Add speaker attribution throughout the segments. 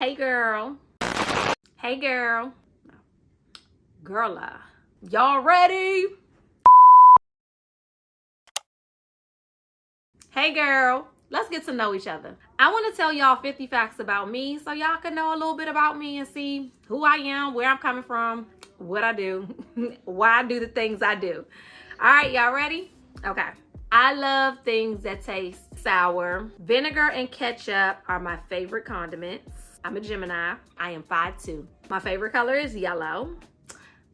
Speaker 1: Hey girl. Hey girl. Girla. Y'all ready? Hey girl. Let's get to know each other. I want to tell y'all 50 facts about me so y'all can know a little bit about me and see who I am, where I'm coming from, what I do, why I do the things I do. All right, y'all ready? Okay. I love things that taste sour. Vinegar and ketchup are my favorite condiments. I'm a Gemini. I am 5'2". My favorite color is yellow.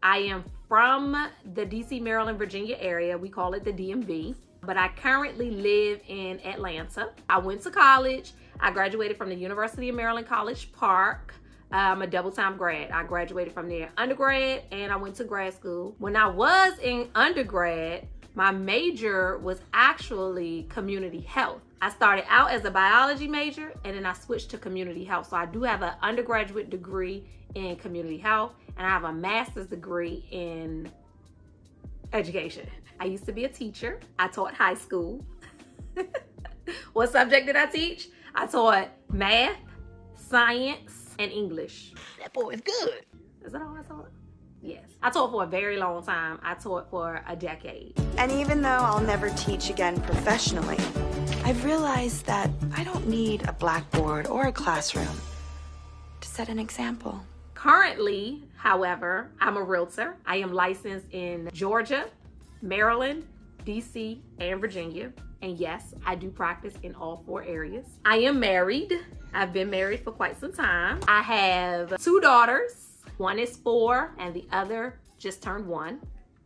Speaker 1: I am from the DC, Maryland, Virginia area. We call it the DMV. But I currently live in Atlanta. I went to college. I graduated from the University of Maryland, College Park. I'm a double-time grad. I graduated from there undergrad and I went to grad school. When I was in undergrad, my major was actually community health. I started out as a biology major and then I switched to community health. So I do have an undergraduate degree in community health and I have a master's degree in education. I used to be a teacher. I taught high school. What subject did I teach? I taught math, science, and English.
Speaker 2: That boy is good.
Speaker 1: Is that all I taught? Yes. I taught for a very long time. I taught for a decade.
Speaker 3: And even though I'll never teach again professionally, I've realized that I don't need a blackboard or a classroom to set an example.
Speaker 1: Currently, however, I'm a realtor. I am licensed in Georgia, Maryland, DC, and Virginia. And yes, I do practice in all 4 areas. I am married. I've been married for quite some time. I have 2 daughters. One is 4 and the other just turned 1.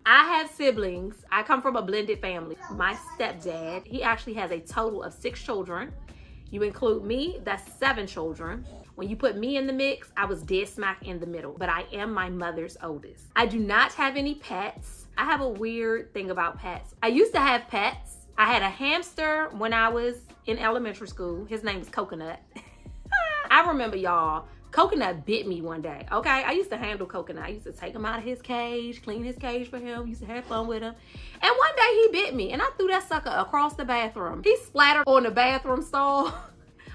Speaker 1: I have siblings. I come from a blended family. My stepdad, he actually has a total of 6 children. You include me, that's 7 children. When you put me in the mix, I was dead smack in the middle, but I am my mother's oldest. I do not have any pets. I have a weird thing about pets. I used to have pets. I had a hamster when I was in elementary school. His name was Coconut. I remember, y'all, Coconut bit me one day, okay? I used to handle Coconut. I used to take him out of his cage, clean his cage for him, used to have fun with him. And one day he bit me and I threw that sucker across the bathroom. He splattered on the bathroom stall,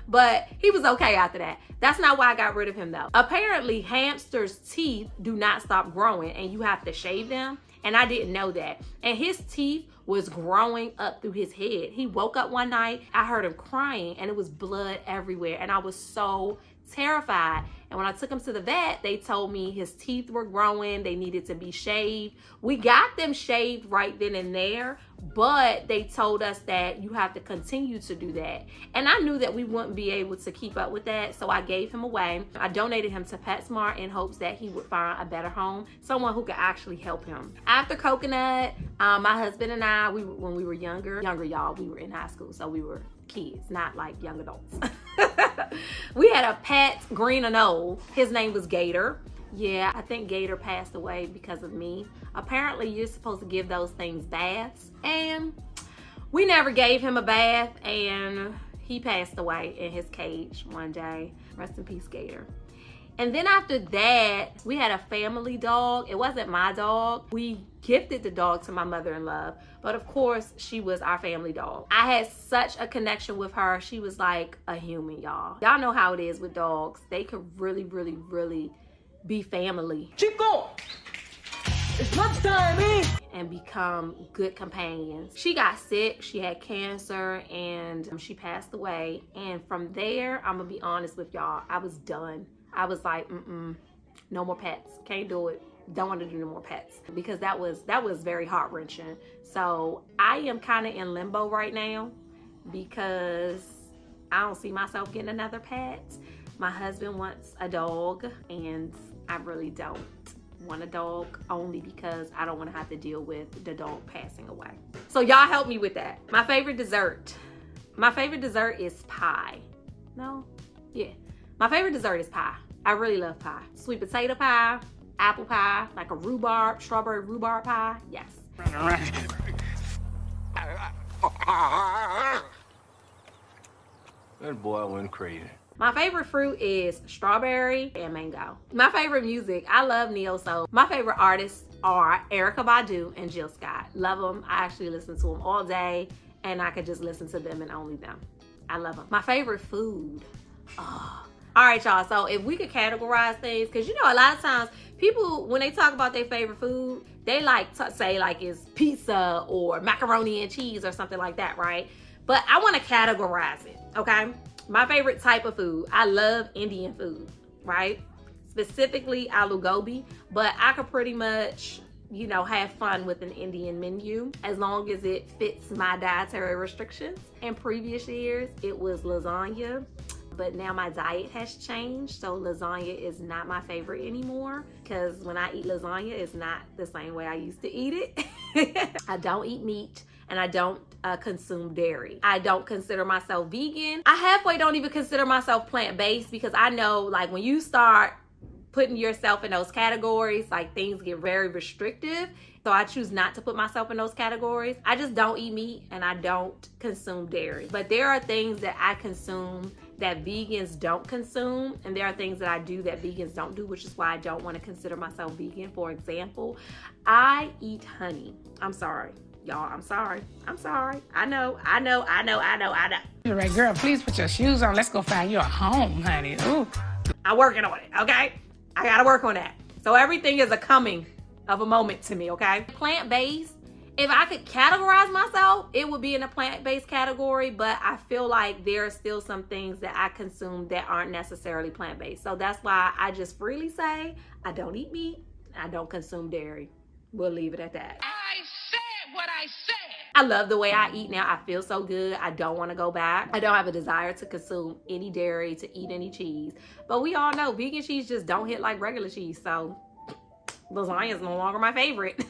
Speaker 1: but he was okay after that. That's not why I got rid of him though. Apparently hamsters' teeth do not stop growing and you have to shave them. And I didn't know that. And his teeth was growing up through his head. He woke up one night, I heard him crying and it was blood everywhere. And I was so terrified. And when I took him to the vet, they told me his teeth were growing, they needed to be shaved. We got them shaved right then and there, but they told us that you have to continue to do that. And I knew that we wouldn't be able to keep up with that, so I gave him away. I donated him to PetSmart in hopes that he would find a better home, someone who could actually help him. After Coconut, my husband and I, when we were younger y'all, we were in high school, so we were kids, not like young adults. We had a pet, green and old. His name was Gator. Yeah, I think Gator passed away because of me. Apparently, you're supposed to give those things baths, and we never gave him a bath, and he passed away in his cage one day. Rest in peace, Gator. And then after that, we had a family dog. It wasn't my dog. We gifted the dog to my mother-in-law, but of course, she was our family dog. I had such a connection with her. She was like a human, y'all. Y'all know how it is with dogs. They could really, really, really be family.
Speaker 2: Chico, it's lunchtime, man.
Speaker 1: And become good companions. She got sick, she had cancer, and she passed away. And from there, I'm gonna be honest with y'all, I was done. I was like, no more pets. Can't do it. Don't want to do no more pets because that was very heart-wrenching. So I am kind of in limbo right now because I don't see myself getting another pet. My husband wants a dog and I really don't want a dog, only because I don't want to have to deal with the dog passing away. So y'all help me with that. My favorite dessert. My favorite dessert is pie. No? Yeah. My favorite dessert is pie. I really love pie. Sweet potato pie, apple pie, like a rhubarb, strawberry rhubarb pie. Yes.
Speaker 2: That boy went crazy.
Speaker 1: My favorite fruit is strawberry and mango. My favorite music, I love neo soul. My favorite artists are Erykah Badu and Jill Scott. Love them. I actually listen to them all day and I could just listen to them and only them. I love them. My favorite food, All right, y'all. So if we could categorize things, because you know, a lot of times people, when they talk about their favorite food, they like to say like it's pizza or macaroni and cheese or something like that, right? But I want to categorize it, okay? My favorite type of food, I love Indian food, right? Specifically aloo gobi, but I could pretty much, you know, have fun with an Indian menu as long as it fits my dietary restrictions. In previous years, it was lasagna, but now my diet has changed, so lasagna is not my favorite anymore, because when I eat lasagna, it's not the same way I used to eat it. I don't eat meat, and I don't consume dairy. I don't consider myself vegan. I halfway don't even consider myself plant-based, because I know, like, when you start putting yourself in those categories, like, things get very restrictive. So I choose not to put myself in those categories. I just don't eat meat and I don't consume dairy. But there are things that I consume that vegans don't consume, and there are things that I do that vegans don't do, which is why I don't want to consider myself vegan. For example, I eat honey. I'm sorry, y'all. I'm sorry. I know.
Speaker 4: All right, girl, please put your shoes on. Let's go find you a home, honey. Ooh.
Speaker 1: I'm working on it, okay? I gotta work on that. So everything is a coming of a moment to me, okay? Plant-based, if I could categorize myself, it would be in a plant-based category, but I feel like there are still some things that I consume that aren't necessarily plant-based. So that's why I just freely say I don't eat meat, I don't consume dairy. We'll leave it at that.
Speaker 4: I said what I said.
Speaker 1: I love the way I eat now. I feel so good. I don't want to go back. I don't have a desire to consume any dairy, to eat any cheese. But we all know vegan cheese just don't hit like regular cheese. So lasagna is no longer my favorite.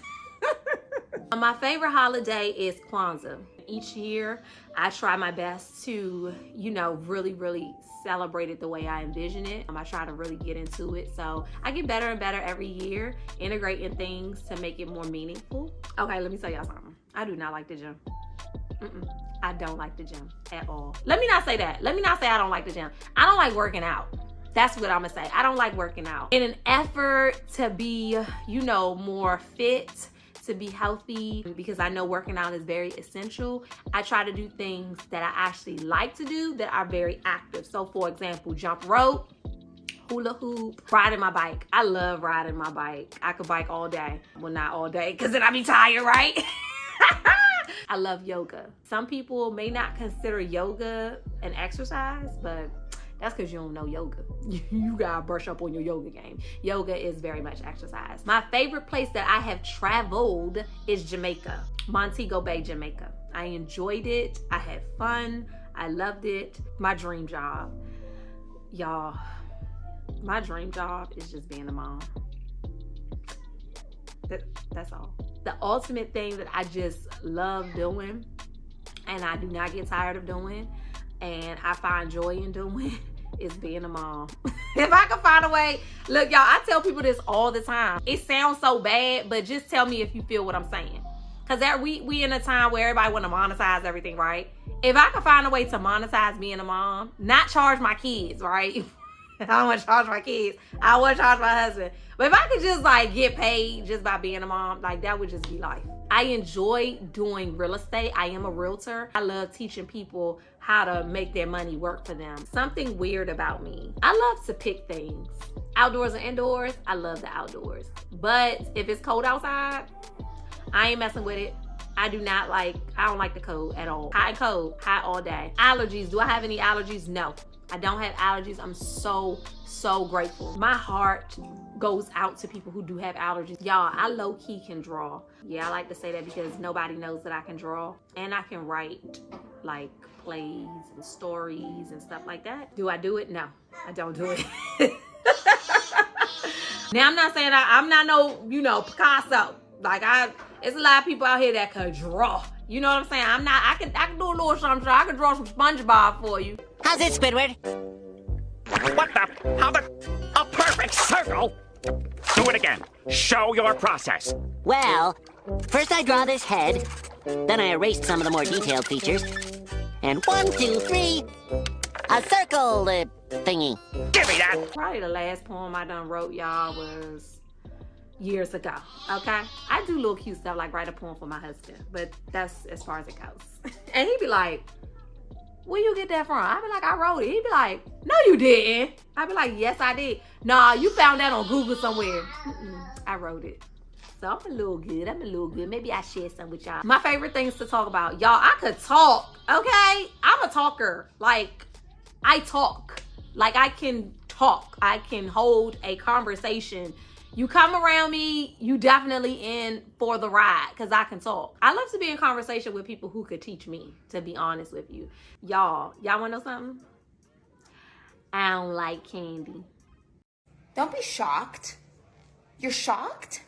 Speaker 1: My favorite holiday is Kwanzaa. Each year, I try my best to, you know, really celebrate it the way I envision it. I try to really get into it. So I get better and better every year, integrating things to make it more meaningful. Okay, let me tell y'all something. I do not like the gym. I don't like the gym at all. Let me not say that. Let me not say I don't like the gym. I don't like working out. That's what I'm gonna say. I don't like working out. In an effort to be, you know, more fit, to be healthy, because I know working out is very essential, I try to do things that I actually like to do that are very active. So for example, jump rope, hula hoop, riding my bike. I love riding my bike. I could bike all day. Well, not all day, because then I'd be tired, right? I love yoga. Some people may not consider yoga an exercise, but that's because you don't know yoga. You gotta brush up on your yoga game. Yoga is very much exercise. My favorite place that I have traveled is Jamaica, Montego Bay, Jamaica. I enjoyed it. I had fun. I loved it. My dream job, y'all, my dream job is just being a mom. That's all. The ultimate thing that I just love doing, and I do not get tired of doing, and I find joy in doing, is being a mom. If I could find a way, look, y'all, I tell people this all the time. It sounds so bad, but just tell me if you feel what I'm saying. Because we in a time where everybody want to monetize everything, right? If I could find a way to monetize being a mom, not charge my kids, right? I don't want to charge my kids. I want to charge my husband. But if I could just like get paid just by being a mom, like that would just be life. I enjoy doing real estate. I am a realtor. I love teaching people how to make their money work for them. Something weird about me, I love to pick things. Outdoors and indoors, I love the outdoors. But if it's cold outside, I ain't messing with it. I don't like the cold at all. Hot and cold, hot all day. Allergies, do I have any allergies? No. I don't have allergies. I'm so grateful. My heart goes out to people who do have allergies. Y'all, I low-key can draw. Yeah, I like to say that because nobody knows that I can draw. And I can write like plays and stories and stuff like that. Do I do it? No, I don't do it. Now, I'm not saying I'm not no, you know, Picasso. Like it's a lot of people out here that could draw. You know what I'm saying? I can do a little something. I can draw some SpongeBob for you.
Speaker 5: How's it, Squidward?
Speaker 6: What the? How the? A perfect circle? Do it again. Show your process.
Speaker 5: Well, first I draw this head, then I erased some of the more detailed features. And 1, 2, 3, a circle thingy.
Speaker 6: Give me that.
Speaker 1: Probably the last poem I done wrote, y'all, was years ago, okay? I do little cute stuff like write a poem for my husband, but that's as far as it goes. And he'd be like, where you get that from? I be like, I wrote it. He be like, no, you didn't. I be like, yes, I did. Nah, you found that on Google somewhere. I wrote it. So I'm a little good. Maybe I share some with y'all. My favorite things to talk about. Y'all, I could talk, okay? I'm a talker. Like, I talk. Like, I can talk. I can hold a conversation. You come around me, you definitely in for the ride because I can talk. I love to be in conversation with people who could teach me, to be honest with you. Y'all want to know something? I don't like candy.
Speaker 3: Don't be shocked. You're shocked?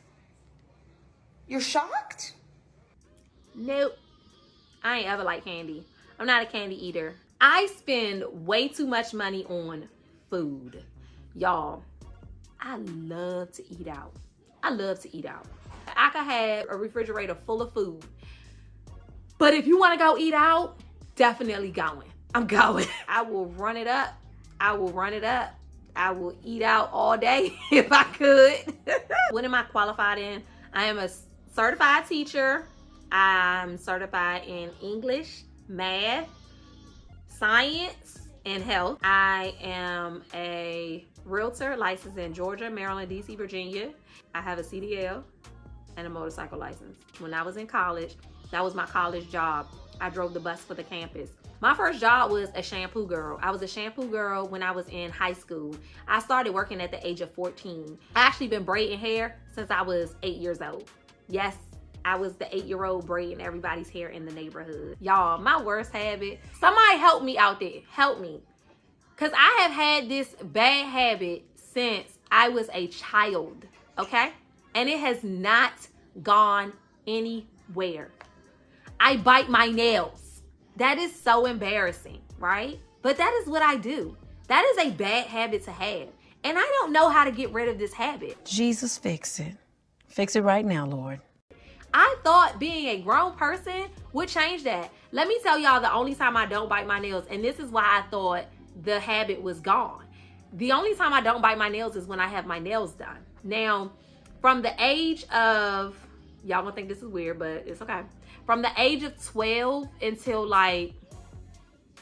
Speaker 3: You're shocked?
Speaker 1: Nope. I ain't ever liked candy. I'm not a candy eater. I spend way too much money on food. Y'all, I love to eat out. I could have a refrigerator full of food. But if you want to go eat out, definitely going. I'm going. I will run it up. I will eat out all day if I could. What am I qualified in? I am a certified teacher. I'm certified in English, math, science, and health. I am a realtor licensed in Georgia, Maryland, DC, Virginia. I have a CDL and a motorcycle license. When I was in college, that was my college job. I drove the bus for the campus. My first job was a shampoo girl. I was a shampoo girl when I was in high school. I started working at the age of 14. I actually been braiding hair since I was 8 years old. Yes, I was the 8-year-old braiding everybody's hair in the neighborhood. Y'all, my worst habit. Somebody help me out there. Help me. Because I have had this bad habit since I was a child, okay? And it has not gone anywhere. I bite my nails. That is so embarrassing, right? But that is what I do. That is a bad habit to have. And I don't know how to get rid of this habit.
Speaker 7: Jesus, fix it. Fix it right now, Lord.
Speaker 1: I thought being a grown person would change that. Let me tell y'all the only time I don't bite my nails, and this is why I thought the habit was gone. The only time I don't bite my nails is when I have my nails done. Now, from the age of, y'all gonna think this is weird, but it's okay. From the age of 12 until like,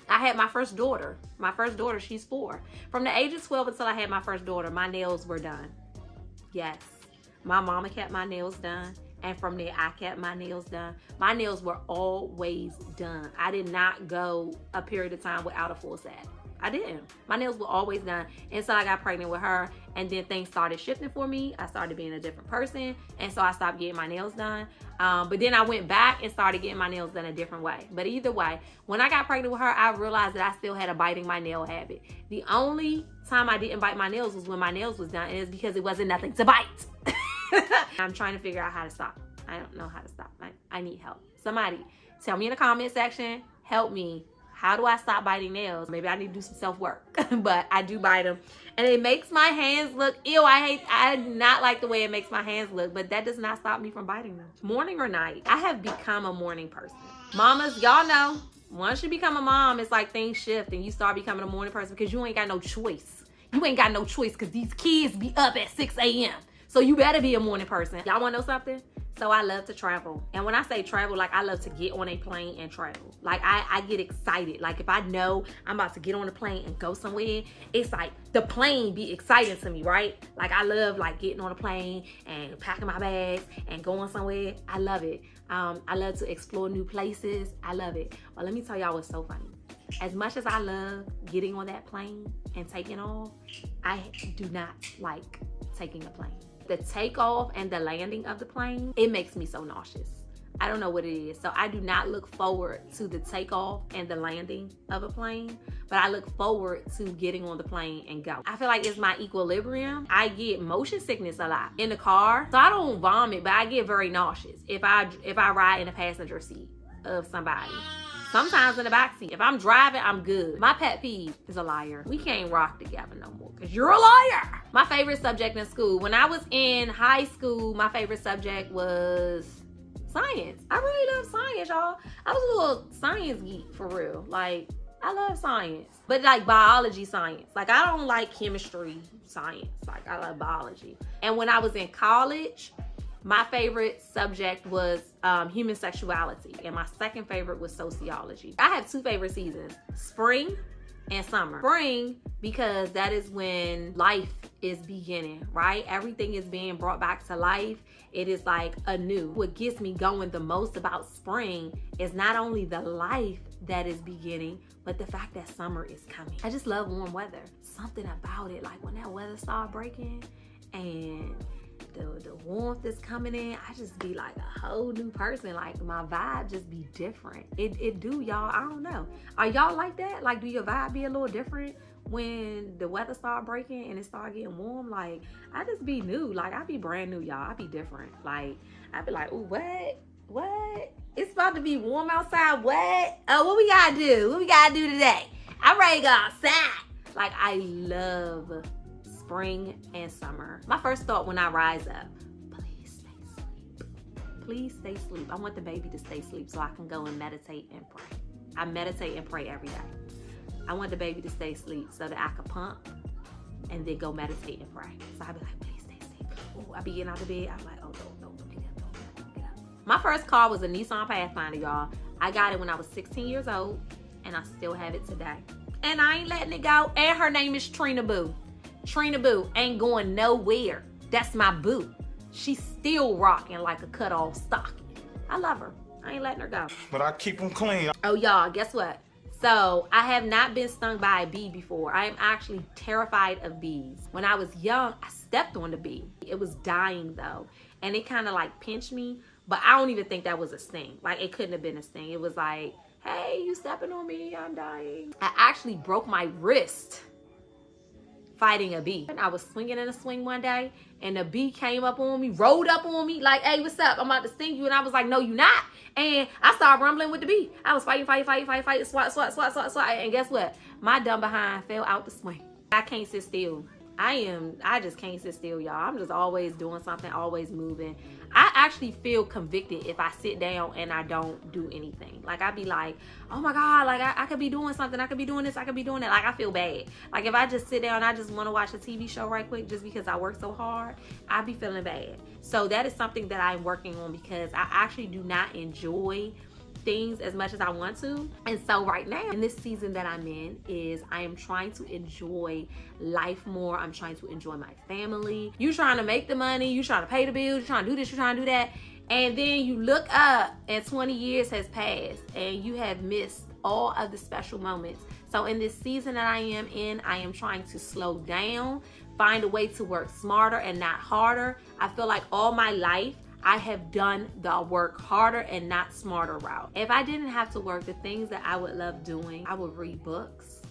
Speaker 1: I had my first daughter. My first daughter, she's 4. From the age of 12 until I had my first daughter, my nails were done. Yes, my mama kept my nails done. And from there, I kept my nails done. My nails were always done. I did not go a period of time without a full set. I didn't. My nails were always done until I got pregnant with her, and then things started shifting for me. I started being a different person, and so I stopped getting my nails done. But then I went back and started getting my nails done a different way. But either way, when I got pregnant with her, I realized that I still had a biting my nail habit. The only time I didn't bite my nails was when my nails was done, and it's because it wasn't nothing to bite. I'm trying to figure out how to stop. I don't know how to stop. I need help. Somebody tell me in the comment section, help me. How do I stop biting nails? Maybe I need to do some self-work, but I do bite them. And it makes my hands look, ew, I do not like the way it makes my hands look, but that does not stop me from biting them. Morning or night, I have become a morning person. Mamas, y'all know, once you become a mom, it's like things shift and you start becoming a morning person because you ain't got no choice. You ain't got no choice because these kids be up at 6 a.m. So you better be a morning person. Y'all wanna know something? So I love to travel. And when I say travel, like I love to get on a plane and travel. Like I get excited. Like if I know I'm about to get on a plane and go somewhere, it's like the plane be exciting to me, right? Like I love like getting on a plane and packing my bags and going somewhere. I love it. I love to explore new places. I love it. But let me tell y'all what's so funny. As much as I love getting on that plane and taking off, I do not like taking a plane. The takeoff and the landing of the plane, it makes me so nauseous. I don't know what it is. So I do not look forward to the takeoff and the landing of a plane, but I look forward to getting on the plane and go. I feel like it's my equilibrium. I get motion sickness a lot in the car. So I don't vomit, but I get very nauseous if I ride in the passenger seat of somebody. Sometimes in the backseat. If I'm driving, I'm good. My pet peeve is a liar. We can't rock together no more because you're a liar. My favorite subject in school. When I was in high school, my favorite subject was science. I really love science, y'all. I was a little science geek for real. Like, I love science. But like biology science. Like, I don't like chemistry science. Like, I love biology. And when I was in college, My favorite subject was human sexuality, and my second favorite was sociology. I have 2 favorite seasons, spring and summer. Spring, because that is when life is beginning, right? Everything is being brought back to life. It is like anew. What gets me going the most about spring is not only the life that is beginning, but the fact that summer is coming. I just love warm weather. Something about it, like when that weather start breaking and the warmth is coming in, I just be like a whole new person. Like my vibe just be different. It do, y'all. I don't know. Are y'all like that? Like, do your vibe be a little different when the weather start breaking and it start getting warm? Like, I just be new. Like, I be brand new, y'all. I be different. Like, I be like, ooh, what? It's about to be warm outside. What? Oh, what we gotta do? What we gotta do today? I'm ready to go outside. Like, I love spring and summer. My first thought when I rise up, please stay asleep. Please stay asleep. I want the baby to stay asleep so I can go and meditate and pray. I meditate and pray every day. I want the baby to stay asleep so that I can pump and then go meditate and pray. So I be like, please stay asleep. Oh, I be getting out of bed. I'm like, oh, don't get up. My first car was a Nissan Pathfinder, y'all. I got it when I was 16 years old, and I still have it today. And I ain't letting it go. And her name is Trina Boo. Trina Boo ain't going nowhere. That's my boo. She's still rocking like a cut-off stocking. I love her. I ain't letting her go.
Speaker 8: But I keep them clean.
Speaker 1: Oh, y'all, guess what? So I have not been stung by a bee before. I am actually terrified of bees. When I was young, I stepped on the bee. It was dying though. And it kind of like pinched me, but I don't even think that was a sting. Like, it couldn't have been a sting. It was like, hey, you stepping on me, I'm dying. I actually broke my wrist fighting a bee. And I was swinging in a swing one day, and the bee came up on me, rolled up on me, like, hey, what's up? I'm about to sting you. And I was like, no, you not. And I started rumbling with the bee. I was fighting, swat. And guess what? My dumb behind fell out the swing. I can't sit still. I just can't sit still, y'all. I'm just always doing something, always moving. I actually feel convicted if I sit down and I don't do anything. Like, I be like, oh my God, like I could be doing something. I could be doing this. I could be doing that. Like, I feel bad. Like, if I just sit down and I just want to watch a TV show right quick just because I work so hard, I be feeling bad. So that is something that I'm working on, because I actually do not enjoy things as much as I want to. And so right now in this season that I'm in is I am trying to enjoy life more. I'm trying to enjoy my family. You trying to make the money, you trying to pay the bills, you trying to do this, you trying to do that, and then you look up and 20 years has passed and you have missed all of the special moments. So in this season that I am in, I am trying to slow down, find a way to work smarter and not harder. I feel like all my life I have done the work harder and not smarter route. If I didn't have to work, the things that I would love doing, I would read books.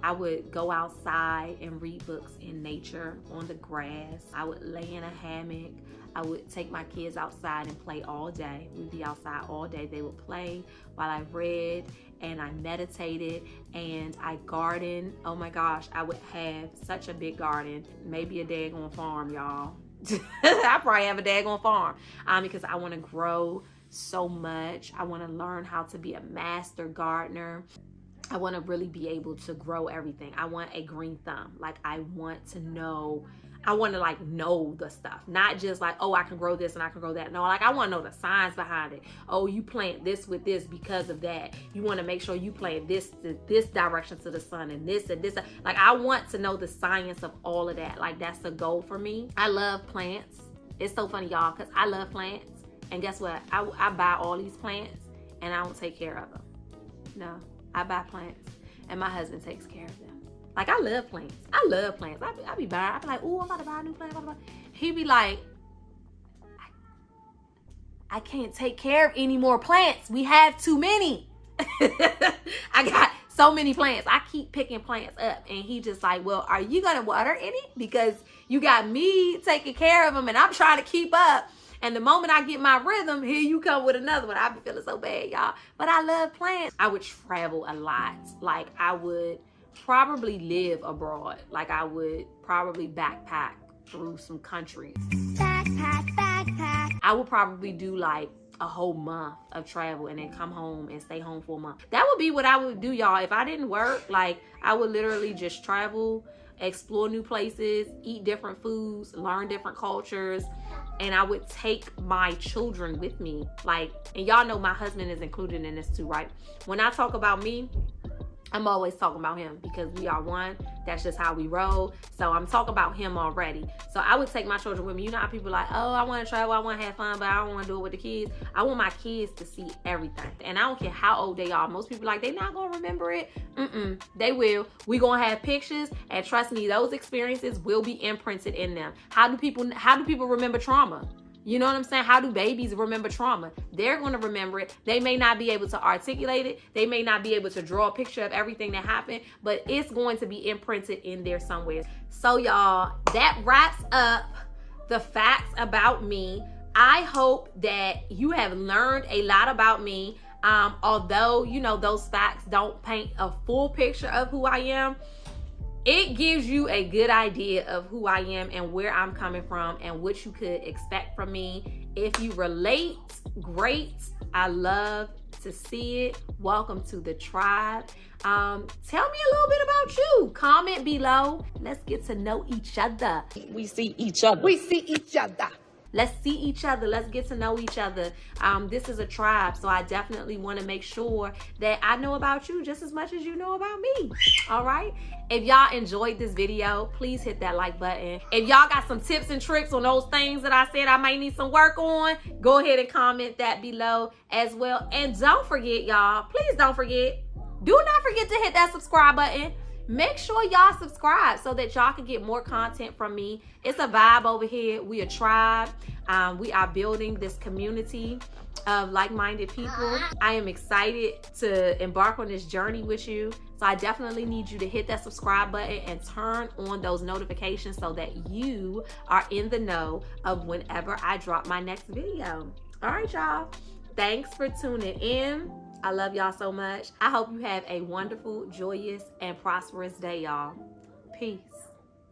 Speaker 1: I would go outside and read books in nature, on the grass. I would lay in a hammock. I would take my kids outside and play all day. We'd be outside all day. They would play while I read and I meditated and I gardened. Oh my gosh, I would have such a big garden. Maybe a daggone farm, y'all. I probably have a daggone farm because I want to grow so much. I want to learn how to be a master gardener. I want to really be able to grow everything. I want a green thumb. Like, I want to know, I want to like know the stuff, not just like, oh, I can grow this and I can grow that. No, like, I want to know the science behind it. Oh, you plant this with this because of that. You want to make sure you plant this direction to the sun and this and this. Like, I want to know the science of all of that. Like, that's a goal for me. I love plants. It's so funny, y'all, because I love plants. And guess what? I buy all these plants and I don't take care of them. No, I buy plants and my husband takes care of them. Like, I love plants. I love plants. I be buying. I be like, ooh, I'm about to buy a new plant. He be like, I can't take care of any more plants. We have too many. I got so many plants. I keep picking plants up. And he just like, well, are you going to water any? Because you got me taking care of them and I'm trying to keep up. And the moment I get my rhythm, here you come with another one. I be feeling so bad, y'all. But I love plants. I would travel a lot. Like, I would probably live abroad. Like, I would probably backpack through some countries. Backpack. I would probably do like a whole month of travel and then come home and stay home for a month. That would be what I would do, y'all. If I didn't work, like, I would literally just travel explore new places, eat different foods, learn different cultures, and I would take my children with me. Like, and y'all know my husband is included in this too, right? When I talk about me, I'm always talking about him because we are one. That's just how we roll. So I'm talking about him already. So I would take my children with me. You know how people are like, oh, I want to travel, I want to have fun, but I don't want to do it with the kids. I want my kids to see everything. And I don't care how old they are. Most people are like, they're not going to remember it. They will. We're going to have pictures, and trust me, those experiences will be imprinted in them. How do people remember trauma? You know what I'm saying? How do babies remember trauma? They're going to remember it. They may not be able to articulate it. They may not be able to draw a picture of everything that happened, but it's going to be imprinted in there somewhere. So y'all, that wraps up the facts about me. I hope that you have learned a lot about me. Although, you know, those facts don't paint a full picture of who I am, it gives you a good idea of who I am and where I'm coming from and what you could expect from me. If you relate, great. I love to see it. Welcome to the tribe. Tell me a little bit about you. Comment below. Let's get to know each other.
Speaker 4: We see each other.
Speaker 2: We see each other.
Speaker 1: Let's see each other. Let's get to know each other. This is a tribe, so I definitely want to make sure that I know about you just as much as you know about me. All right? If y'all enjoyed this video, please hit that like button. If y'all got some tips and tricks on those things that I said I might need some work on, go ahead and comment that below as well. And don't forget, y'all, please don't forget, do not forget to hit that subscribe button. Make sure y'all subscribe so that y'all can get more content from me. It's a vibe over here. We a tribe. We are building this community of like-minded people. I am excited to embark on this journey with you. So I definitely need you to hit that subscribe button and turn on those notifications so that you are in the know of whenever I drop my next video. All right, y'all. Thanks for tuning in. I love y'all so much. I hope you have a wonderful, joyous, and prosperous day, y'all. Peace.